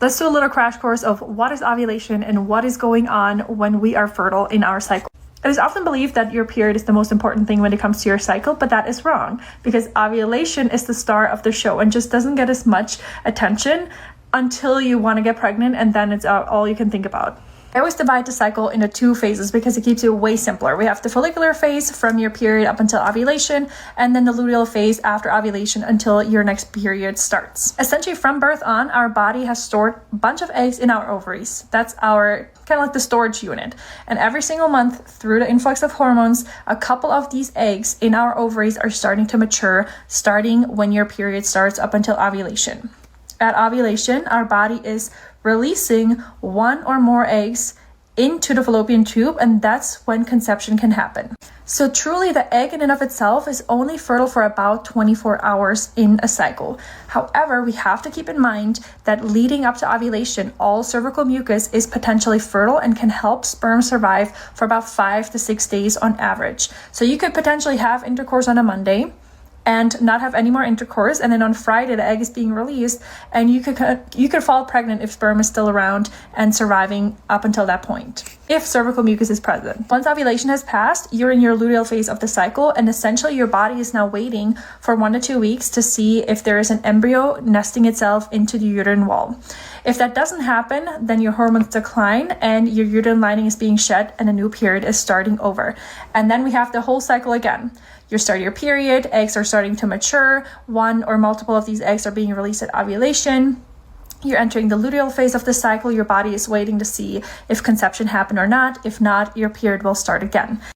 Let's do a little crash course of what is ovulation and what is going on when we are fertile in our cycle. It is often believed that your period is the most important thing when it comes to your cycle, but that is wrong because ovulation is the star of the show and just doesn't get as much attention until you want to get pregnant, and then it's all you can think about. I always divide the cycle into 2 phases because it keeps it way simpler. We have the follicular phase from your period up until ovulation, and then the luteal phase after ovulation until your next period starts. Essentially, from birth on, our body has stored a bunch of eggs in our ovaries. That's our kind of like the storage unit. And every single month, through the influx of hormones, a couple of these eggs in our ovaries are starting to mature, starting when your period starts up until ovulation. At ovulation, our body is releasing 1 or more eggs into the fallopian tube, and that's when conception can happen. So truly, the egg in and of itself is only fertile for about 24 hours in a cycle. However, we have to keep in mind that leading up to ovulation, all cervical mucus is potentially fertile and can help sperm survive for about 5 to 6 days on average. So you could potentially have intercourse on a Monday and not have any more intercourse, and then on Friday the egg is being released, and you could fall pregnant if sperm is still around and surviving up until that point, if cervical mucus is present. Once ovulation has passed, you're in your luteal phase of the cycle, and essentially your body is now waiting for 1 to 2 weeks to see if there is an embryo nesting itself into the uterine wall. If that doesn't happen, then your hormones decline and your uterine lining is being shed and a new period is starting over. And then we have the whole cycle again. You start your period, eggs are starting to mature, 1 or multiple of these eggs are being released at ovulation. You're entering the luteal phase of the cycle. Your body is waiting to see if conception happened or not. If not, your period will start again.